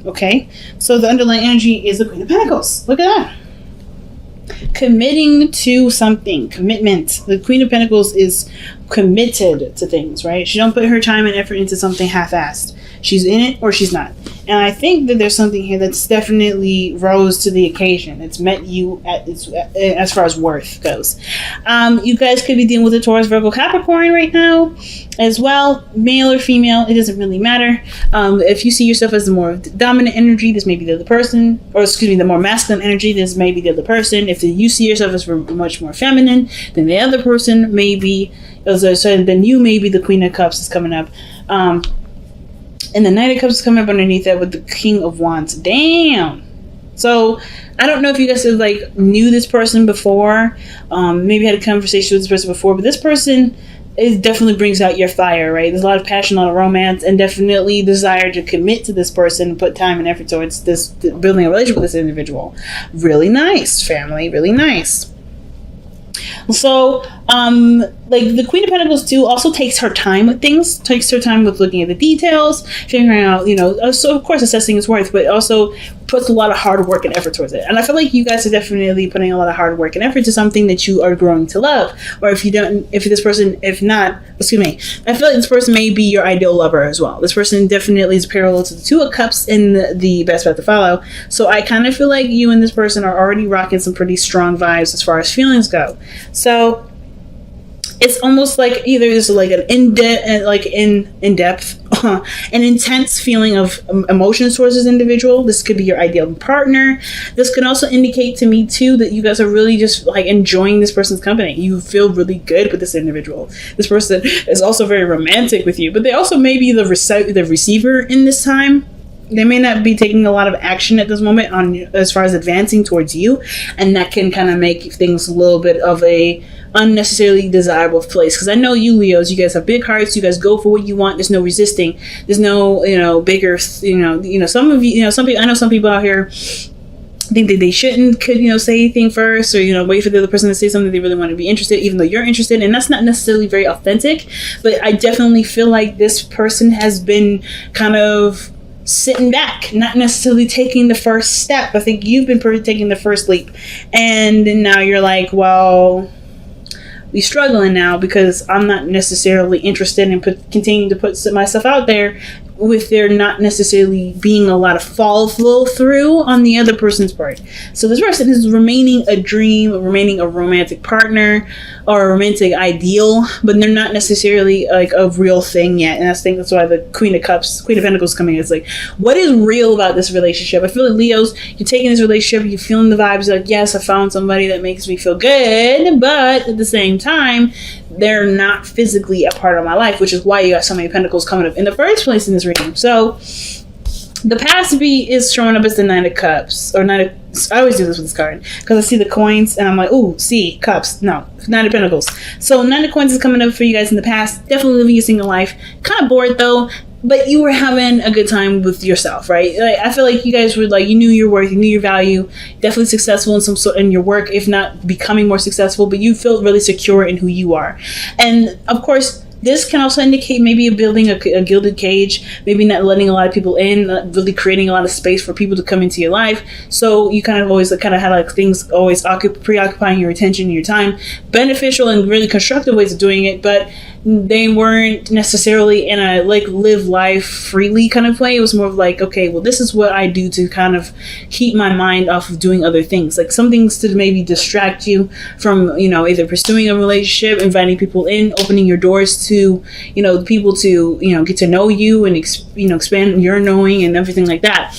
Okay, so the underlying energy is the Queen of Pentacles. Look at that. Committing to something. Commitment. The Queen of Pentacles is committed to things, right? She don't put her time and effort into something half-assed. She's in it or she's not. And I think that there's something here that's definitely rose to the occasion. It's met you at as far as worth goes. You guys could be dealing with a Taurus, Virgo, Capricorn right now as well. Male or female, it doesn't really matter. If you see yourself as the more dominant energy, this may be the other person. Or excuse me, the more masculine energy, this may be the other person. If you see yourself as much more feminine, then the other person may be, then you may be the Queen of Cups is coming up. And the Knight of Cups is coming up underneath that with the King of Wands. Damn. So I don't know if you guys have knew this person before, maybe had a conversation with this person before, but this person definitely brings out your fire, right? There's a lot of passion, a lot of romance, and definitely desire to commit to this person and put time and effort towards this, building a relationship with this individual. Really nice, family. Really nice. So, the Queen of Pentacles too also takes her time with things, takes her time with looking at the details, figuring out, so of course assessing its worth, but also puts a lot of hard work and effort towards it. And I feel like you guys are definitely putting a lot of hard work and effort to something that you are growing to love. Or I feel like this person may be your ideal lover as well. This person definitely is parallel to the Two of Cups in the Best Path to Follow. So I kind of feel like you and this person are already rocking some pretty strong vibes as far as feelings go. So it's almost like either there's an in-depth, an intense feeling of emotions towards this individual. This could be your ideal partner. This could also indicate to me too that you guys are really just enjoying this person's company. You feel really good with this individual. This person is also very romantic with you, but they also may be the receiver in this time. They may not be taking a lot of action at this moment as far as advancing towards you, and that can kind of make things a little bit of a unnecessarily desirable place. Because I know you Leos, you guys have big hearts. You guys go for what you want. There's no resisting. There's no bigger some of you some people. I know some people out here think that they shouldn't say anything first, or wait for the other person to say something they really want to be interested, even though you're interested, and that's not necessarily very authentic. But I definitely feel like this person has been kind of sitting back, not necessarily taking the first step. I think you've been taking the first leap, and now you're like, well, we're struggling now because I'm not necessarily interested in continuing to put myself out there, with there not necessarily being a lot of follow through on the other person's part. So this person is remaining a dream, remaining a romantic partner or a romantic ideal, but they're not necessarily a real thing yet. And I think that's why the Queen of Pentacles coming in. It's what is real about this relationship? I feel like Leos, you're taking this relationship, you're feeling the vibes, yes, I found somebody that makes me feel good, but at the same time, they're not physically a part of my life, which is why you got so many Pentacles coming up in the first place in this reading. So the past B is showing up as the Nine of Cups, or I always do this with this card because I see the coins and I'm like, ooh, see, cups. No, Nine of Pentacles. So Nine of Coins is coming up for you guys in the past. Definitely living a single life. Kind of bored though, but you were having a good time with yourself, right? I feel like you guys were you knew your worth, you knew your value, definitely successful in some sort in your work, if not becoming more successful, but you feel really secure in who you are. And of course, this can also indicate maybe building a gilded cage, maybe not letting a lot of people in, not really creating a lot of space for people to come into your life. So you kind of always had things always preoccupying your attention and your time, beneficial and really constructive ways of doing it, but they weren't necessarily in a live life freely kind of way. It was more of okay, well, this is what I do to kind of keep my mind off of doing other things, some things to maybe distract you from either pursuing a relationship, inviting people in, opening your doors to people to get to know you and expand your knowing and everything like that.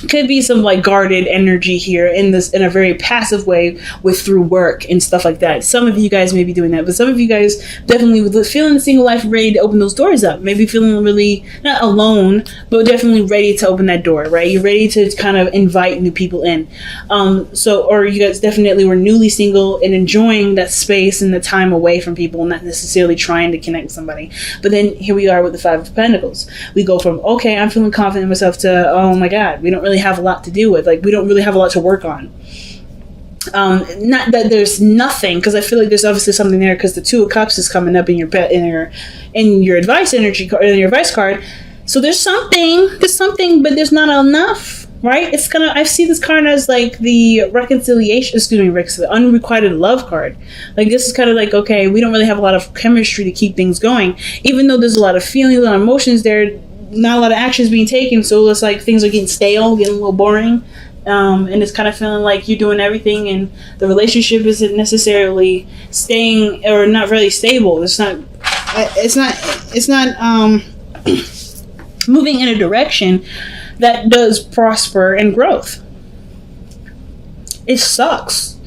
Could be some guarded energy here in a very passive way through work and stuff like that. Some of you guys may be doing that, but some of you guys definitely with feeling the single life, ready to open those doors up. Maybe feeling really not alone, but definitely ready to open that door, right? You're ready to kind of invite new people in. Or you guys definitely were newly single and enjoying that space and the time away from people, not necessarily trying to connect with somebody. But then here we are with the Five of Pentacles. We go from, okay, I'm feeling confident in myself to, oh my God, we don't really have a lot to do with. We don't really have a lot to work on. Not that there's nothing, because I feel like there's obviously something there, because the Two of Cups is coming up in your advice energy card, in your advice card. So there's something, but there's not enough, right? I see this card as like the reconciliation, excuse me, Rick, the unrequited love card. Like, this is kind of like, okay, we don't really have a lot of chemistry to keep things going, even though there's a lot of feelings, a lot of emotions there, not a lot of actions being taken. So it's like things are getting stale, getting a little boring. And it's kind of feeling like you're doing everything and the relationship isn't necessarily staying, or not really stable. It's not moving in a direction that does prosper and growth. It sucks.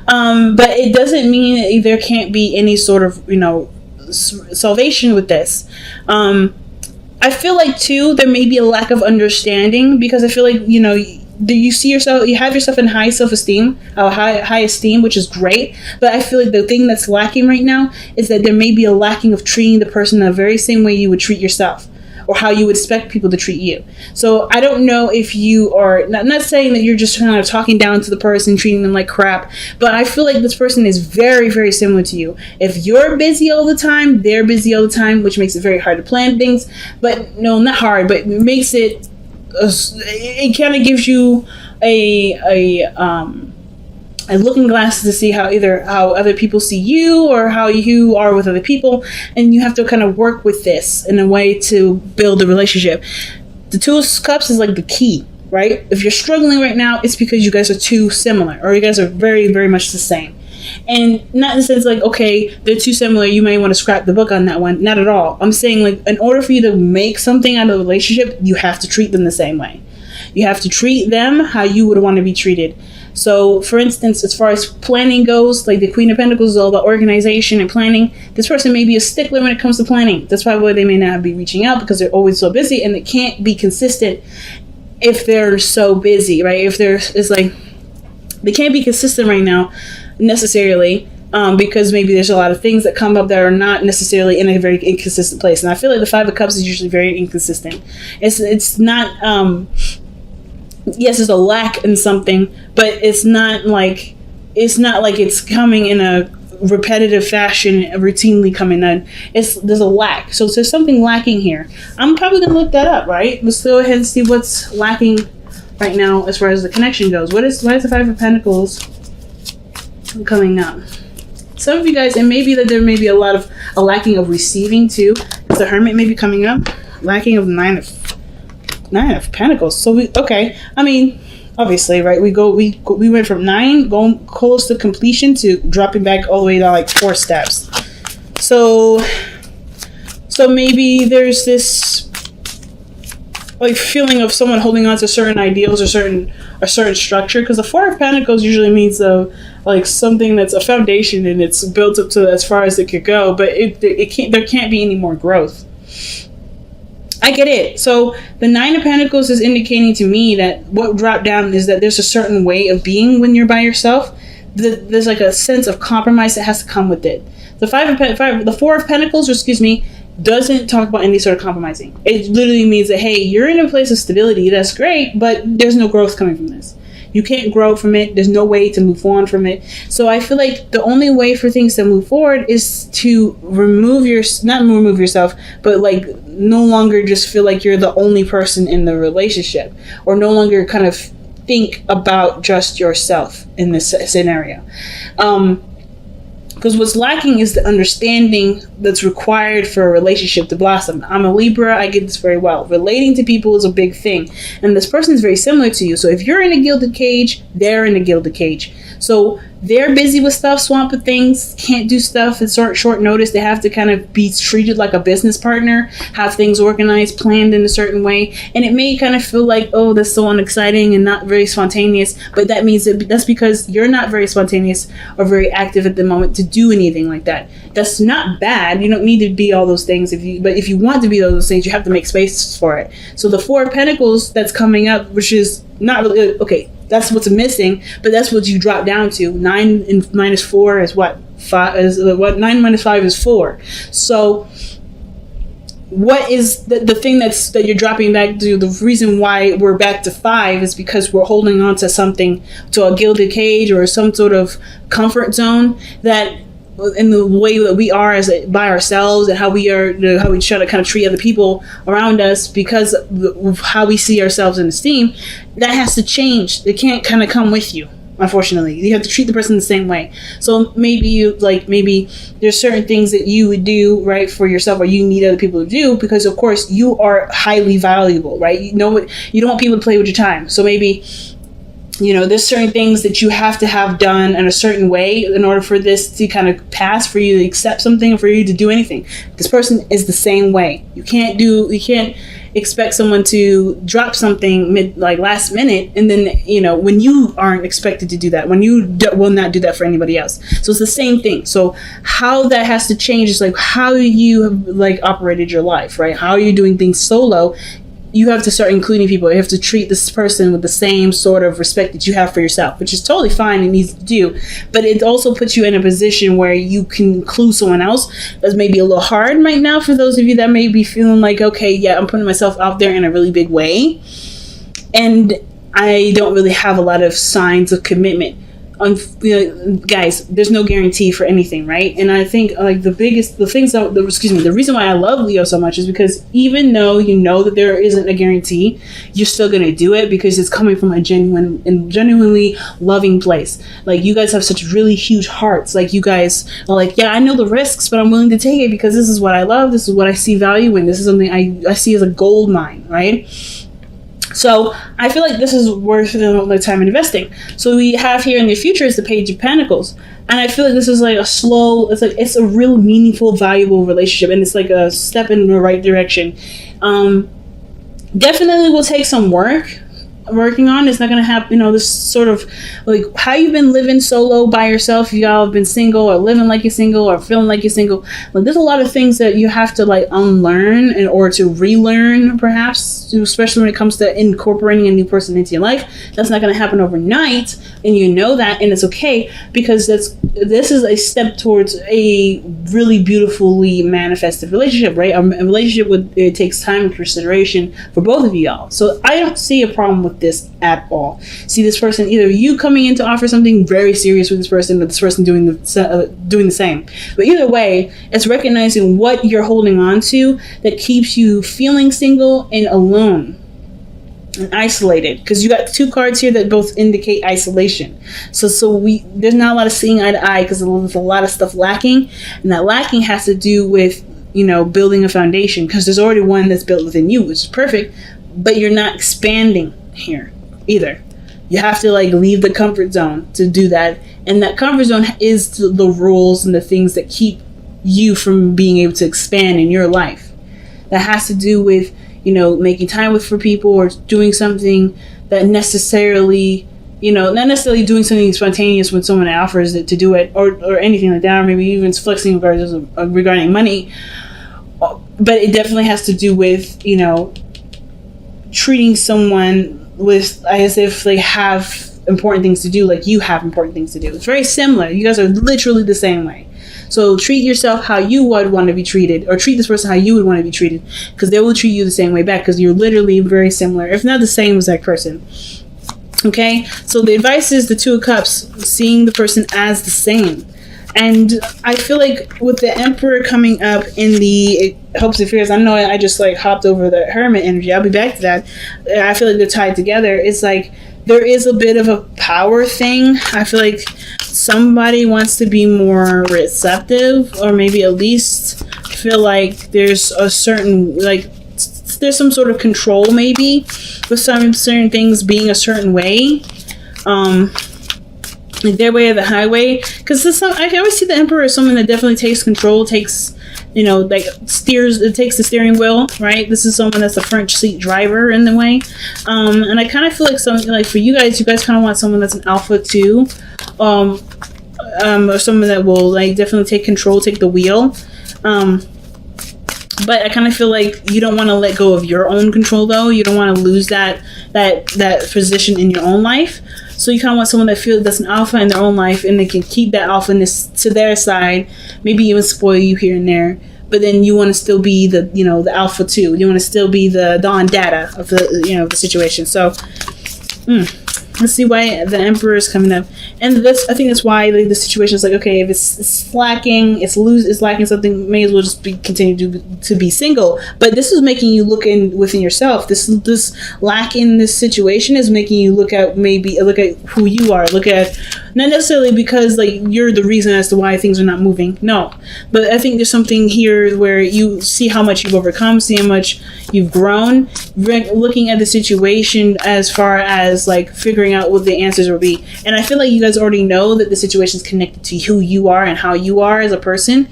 But it doesn't mean that there can't be any sort of, salvation with this. I feel like too, there may be a lack of understanding, because I feel like, do you see yourself, you have yourself in high self-esteem, high esteem, which is great. But I feel like the thing that's lacking right now is that there may be a lacking of treating the person the very same way you would treat yourself, or how you would expect people to treat you. So I don't know if you are, not saying that you're just kind of talking down to the person, treating them like crap, but I feel like this person is very, very similar to you. If you're busy all the time, they're busy all the time, which makes it very hard to plan things. But no, not hard, but it makes it kind of gives you a looking glass to see how other people see you, or how you are with other people, and you have to kind of work with this in a way to build a relationship. The Two of Cups is like the key, right? If you're struggling right now, it's because you guys are too similar, or you guys are very, very much the same. And not in the sense like, okay, they're too similar, you may want to scrap the book on that one. Not at all. I'm saying, like, in order for you to make something out of the relationship, you have to treat them the same way. You have to treat them how you would want to be treated. So, for instance, as far as planning goes, like the Queen of Pentacles is all about organization and planning. This person may be a stickler when it comes to planning. That's why they may not be reaching out, because they're always so busy, and they can't be consistent if they're so busy, right? They can't be consistent right now necessarily, because maybe there's a lot of things that come up that are not necessarily in a very inconsistent place. And I feel like the Five of Cups is usually very inconsistent. It's not, yes, there's a lack in something, but it's not like it's coming in a repetitive fashion, routinely coming in. There's a lack. So there's something lacking here. I'm probably gonna look that up, right? Let's go ahead and see what's lacking right now as far as the connection goes. Why is the Five of Pentacles coming up? Some of you guys, and maybe that there may be a lacking of receiving too. The Hermit may be coming up, lacking of Nine of Pentacles. So I mean, obviously, right? We went from 9 going close to completion to dropping back all the way to like 4 steps. So maybe there's this like feeling of someone holding on to certain ideals or a certain structure, because the Four of Pentacles usually means like something that's a foundation and it's built up to as far as it could go, but there can't be any more growth. I get it. So the Nine of Pentacles is indicating to me that what dropped down is that there's a certain way of being when you're by yourself. There's like a sense of compromise that has to come with it. The Four of Pentacles, doesn't talk about any sort of compromising. It literally means that, hey, you're in a place of stability. That's great, but there's no growth coming from this. You can't grow from it. There's no way to move on from it. So I feel like the only way for things to move forward is to not remove yourself, but like no longer just feel like you're the only person in the relationship, or no longer kind of think about just yourself in this scenario. Because what's lacking is the understanding that's required for a relationship to blossom. I'm a Libra. I get this very well. Relating to people is a big thing. And this person is very similar to you. So if you're in a gilded cage, they're in a gilded cage. So they're busy with stuff, swamped with things, can't do stuff at short notice. They have to kind of be treated like a business partner, have things organized, planned in a certain way. And it may kind of feel like, oh, that's so unexciting and not very spontaneous. But that means that's because you're not very spontaneous or very active at the moment to do anything like that. That's not bad. You don't need to be all those things. But if you want to be all those things, you have to make space for it. So the Four of Pentacles that's coming up, which is not really, okay, that's what's missing, but that's what you drop down to. 9 and minus 4 is what? 9 minus 5 is 4. So what is the thing that you're dropping back to? The reason why we're back to 5 is because we're holding on to something, to a gilded cage or some sort of comfort zone that in the way that we are as by ourselves, and how we are, how we try to kind of treat other people around us because of how we see ourselves in esteem, that has to change. It can't kind of come with you. Unfortunately, you have to treat the person the same way. So maybe maybe there's certain things that you would do right for yourself, or you need other people to do, because of course you are highly valuable, right? You know what, you don't want people to play with your time. So maybe, there's certain things that you have to have done in a certain way in order for this to kind of pass, for you to accept something, or for you to do anything. This person is the same way. You can't expect someone to drop something last minute, and then when you aren't expected to do that, when you will not do that for anybody else. So it's the same thing. So how that has to change is how you have operated your life, right? How are you doing things solo? You have to start including people. You have to treat this person with the same sort of respect that you have for yourself, which is totally fine and easy to do. But it also puts you in a position where you can include someone else. That's maybe a little hard right now for those of you that may be feeling okay, yeah, I'm putting myself out there in a really big way, and I don't really have a lot of signs of commitment. Guys, there's no guarantee for anything, right? And I think the reason why I love Leo so much is because even though you know that there isn't a guarantee, you're still gonna do it because it's coming from a genuine and genuinely loving place. You guys have such really huge hearts. You guys are yeah, I know the risks, but I'm willing to take it because this is what I love. This is what I see value in. This is something I see as a gold mine, right? So I feel this is worth the time investing. So we have here in the future is the Page of Pentacles, and I feel this is a slow. It's a real meaningful, valuable relationship, and it's a step in the right direction. Definitely will take some working on. It's not gonna happen, this sort of how you've been living solo by yourself. If y'all have been single, or living like you're single, or feeling like you're single, there's a lot of things that you have to unlearn or to relearn, perhaps, especially when it comes to incorporating a new person into your life. That's not gonna happen overnight, and you know that, and it's okay, because this is a step towards a really beautifully manifested relationship, right? A relationship it takes time and consideration for both of y'all. So I don't see a problem with this at all. See this person, either you coming in to offer something very serious with this person, or this person doing the same. But either way, it's recognizing what you're holding on to that keeps you feeling single and alone and isolated, because you got two cards here that both indicate isolation. So there's not a lot of seeing eye to eye, because there's a lot of stuff lacking, and that lacking has to do with building a foundation, because there's already one that's built within you, which is perfect, but you're not expanding here either. You have to leave the comfort zone to do that, and that comfort zone is the rules and the things that keep you from being able to expand in your life. That has to do with making time for people, or doing something that necessarily not necessarily doing something spontaneous when someone offers it to do it, or anything like that, or maybe even flexing regarding money. But it definitely has to do with treating someone as if they have important things to do, like you have important things to do. It's very similar. You guys are literally the same way. So treat yourself how you would want to be treated, or treat this person how you would want to be treated, because they will treat you the same way back, because you're literally very similar, if not the same as that person. Okay, so the advice is the Two of Cups, seeing the person as the same. And I feel with the Emperor coming up in the hopes and fears, I know I just hopped over the Hermit energy. I'll be back to that. I feel they're tied together. It's there is a bit of a power thing. I feel somebody wants to be more receptive, or maybe at least feel there's a certain there's some sort of control, maybe, with some certain things being a certain way. Their way or the highway, because I always see the Emperor as someone that definitely takes control, takes steers, it takes the steering wheel, right? This is someone that's a front seat driver in the way, and I kind of feel something for you guys kind of want someone that's an alpha too, or someone that will definitely take control, take the wheel, but I kind of feel you don't want to let go of your own control, though. You don't want to lose that position in your own life. So you kind of want someone that's an alpha in their own life, and they can keep that alphaness to their side, maybe even spoil you here and there. But then you want to still be the alpha too. You want to still be the Don Data of the situation. So Let's see why the Emperor is coming up, and I think that's why the situation is like, okay, if it's lacking, it's lacking something, may as well just continue to be single. But this is making you look within yourself. This lack in this situation is making you look at who you are. Look at, not necessarily because like you're the reason as to why things are not moving. No, but I think there's something here where you see how much you've overcome, see how much you've grown, looking at the situation as far as like figuring out what the answers will be. And I feel like you guys already know that the situation is connected to who you are and how you are as a person,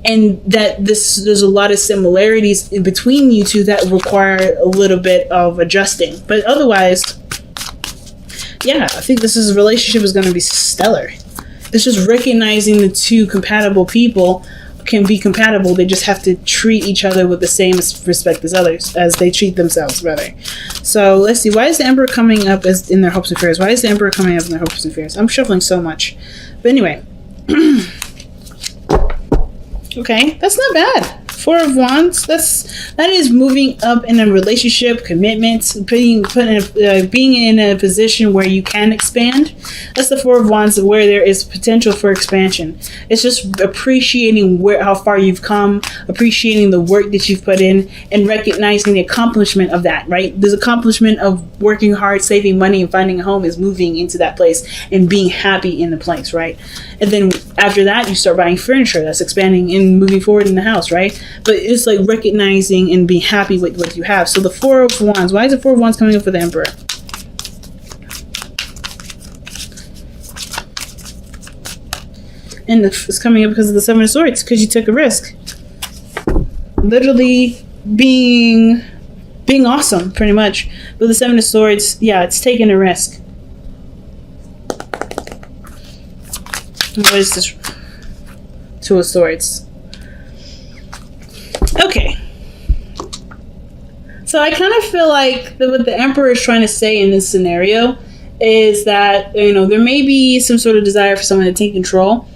and that there's a lot of similarities in between you two that require a little bit of adjusting. But otherwise, yeah, I think this relationship is going to be stellar. It's just recognizing the two compatible people can be compatible. They just have to treat each other with the same respect as others, as they treat themselves, rather. So let's see. Why is the Emperor coming up as in their hopes and fears? Why is the Emperor coming up in their hopes and fears? I'm shuffling so much. But anyway. Okay, that's not bad. Four of Wands. That is moving up in a relationship, commitment, being in a position where you can expand. That's the Four of Wands, where there is potential for expansion. It's just appreciating how far you've come, appreciating the work that you've put in, and recognizing the accomplishment of that. Right? This accomplishment of working hard, saving money, and finding a home is moving into that place and being happy in the place. Right? And then after that, you start buying furniture. That's expanding and moving forward in the house. Right? But it's like recognizing and being happy with what you have. So the Four of Wands. Why is the Four of Wands coming up for the Emperor? And it's coming up because of the Seven of Swords, because you took a risk. Literally being awesome, pretty much. But the Seven of Swords, yeah, it's taking a risk. What is this? Two of Swords. Okay. So I kind of feel like what the Emperor is trying to say in this scenario is that, you know, there may be some sort of desire for someone to take control.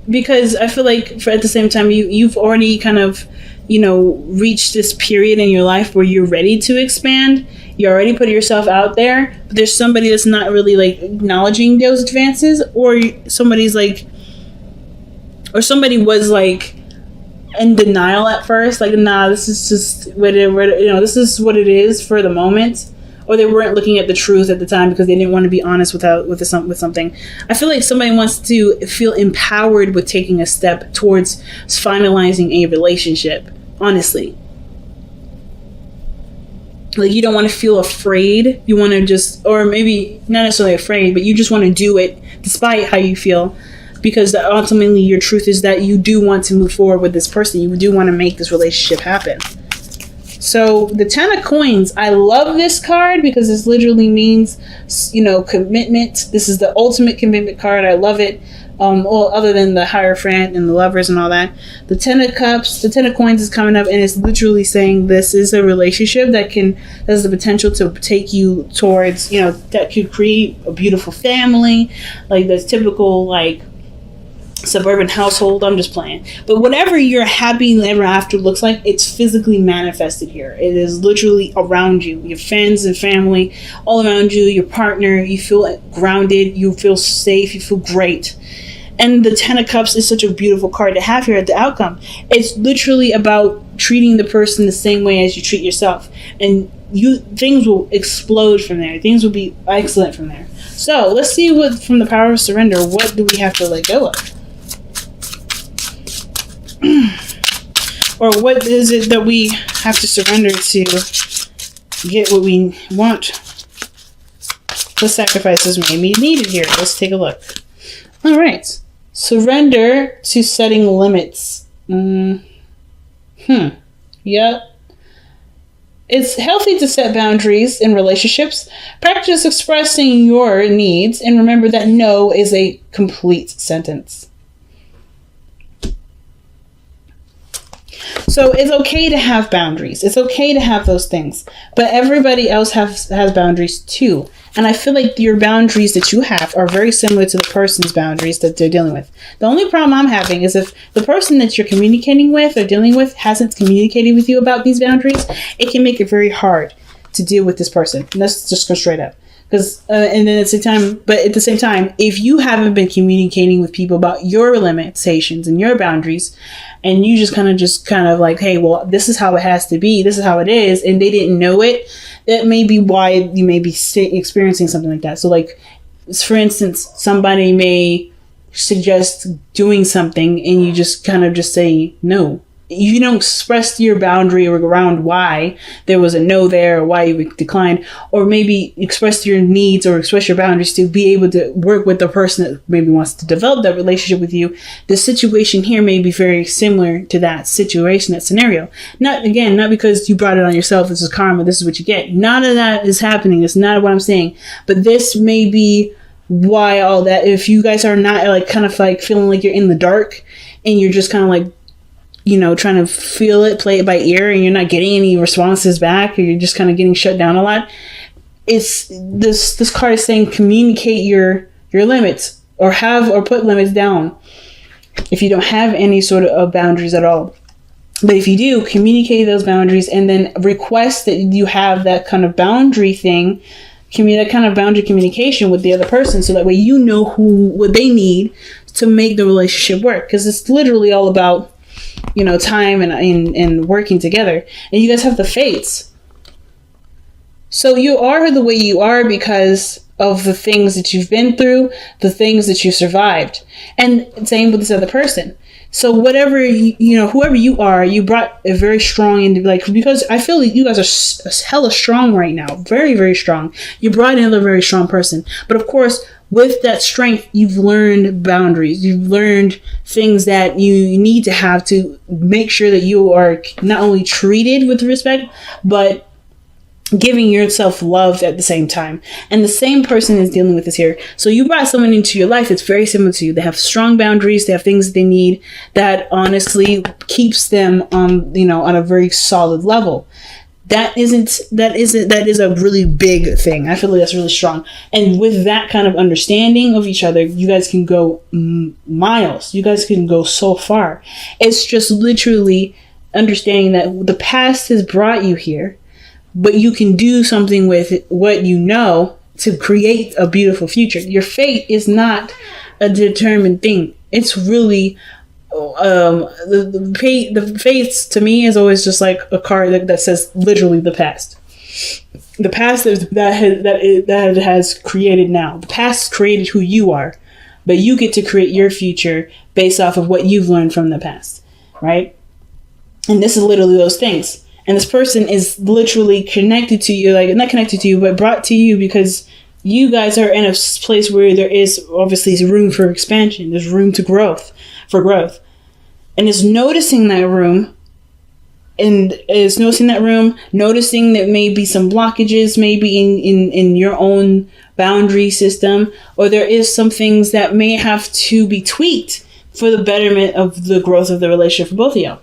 Because I feel like at the same time, you've already kind of, you know, reached this period in your life where you're ready to expand. You're already putting yourself out there. But there's somebody that's not really like acknowledging those advances, or somebody was like in denial at first, like, nah, this is just this is what it is for the moment, or they weren't looking at the truth at the time because they didn't want to be honest with something. I feel like somebody wants to feel empowered with taking a step towards finalizing a relationship. Honestly, like, you don't want to feel afraid. You want to just, or maybe not necessarily afraid, but you just want to do it despite how you feel. Because ultimately your truth is that you do want to move forward with this person. You do want to make this relationship happen. So the Ten of Coins, I love this card because this literally means, you know, commitment. This is the ultimate commitment card. I love it. Well, other than the Hierophant and the Lovers and all that. The Ten of Cups, the Ten of Coins is coming up, and it's literally saying this is a relationship that has the potential to take you towards, you know, that could create a beautiful family. Like this typical, like, suburban household. I'm just playing, but whatever your happy ever after looks like, it's physically manifested here. It is literally around you, your friends and family all around you, your partner. You feel grounded, you feel safe, you feel great. And the Ten of Cups is such a beautiful card to have here at the outcome. It's literally about treating the person the same way as you treat yourself, and things will explode from there. Things will be excellent from there. So let's see what, from the Power of Surrender, what do we have to let go of? Or what is it that we have to surrender to get what we want? What sacrifices may be needed here? Let's take a look. All right. Surrender to setting limits. Yep. It's healthy to set boundaries in relationships. Practice expressing your needs, and remember that no is a complete sentence. So it's okay to have boundaries. It's okay to have those things. But everybody else has boundaries too. And I feel like your boundaries that you have are very similar to the person's boundaries that they're dealing with. The only problem I'm having is if the person that you're communicating with or dealing with hasn't communicated with you about these boundaries, it can make it very hard to deal with this person. And let's just go straight up. Because and then at the same time, if you haven't been communicating with people about your limitations and your boundaries, and you just kind of like, hey, well, this is how it has to be, this is how it is, and they didn't know it, that may be why you may be experiencing something like that. So, like, for instance, somebody may suggest doing something, and you just kind of just say no. You don't express your boundary around why there was a no there, or why you declined, or maybe express your needs or express your boundaries to be able to work with the person that maybe wants to develop that relationship with you. The situation here may be very similar to that situation, that scenario. Not because you brought it on yourself, this is karma, this is what you get. None of that is happening. It's not what I'm saying. But this may be why all that, if you guys are not like kind of like feeling like you're in the dark and you're just kind of like, trying to feel it, play it by ear, and you're not getting any responses back, or you're just kind of getting shut down a lot. It's this card is saying communicate your limits, or put limits down if you don't have any sort of boundaries at all. But if you do, communicate those boundaries, and then request that you have that kind of boundary thing, that kind of boundary communication with the other person, so that way you know what they need to make the relationship work. Because it's literally all about time and working together. And you guys have the fates. So you are the way you are because of the things that you've been through, the things that you survived. And same with this other person. So whatever, whoever you are, you brought a very strong, because I feel like you guys are hella strong right now. Very, very strong. You brought in a very strong person. But of course, with that strength, you've learned boundaries. You've learned things that you need to have to make sure that you are not only treated with respect, but giving yourself love at the same time. And the same person is dealing with this here. So you brought someone into your life that's very similar to you. They have strong boundaries. They have things that they need that honestly keeps them on a very solid level. That is a really big thing. I feel like that's really strong. And with that kind of understanding of each other, you guys can go miles. You guys can go so far. It's just literally understanding that the past has brought you here, but you can do something with what you know to create a beautiful future. Your fate is not a determined thing. It's really the fates to me is always just like a card that says literally the past. The past that has created now. The past created who you are, but you get to create your future based off of what you've learned from the past, right? And this is literally those things. And this person is literally connected to you, like not connected to you, but brought to you because you guys are in a place where there is obviously room for expansion. There's room for growth. And it's noticing that room, noticing that maybe some blockages, maybe in your own boundary system, or there is some things that may have to be tweaked for the betterment of the growth of the relationship for both of y'all.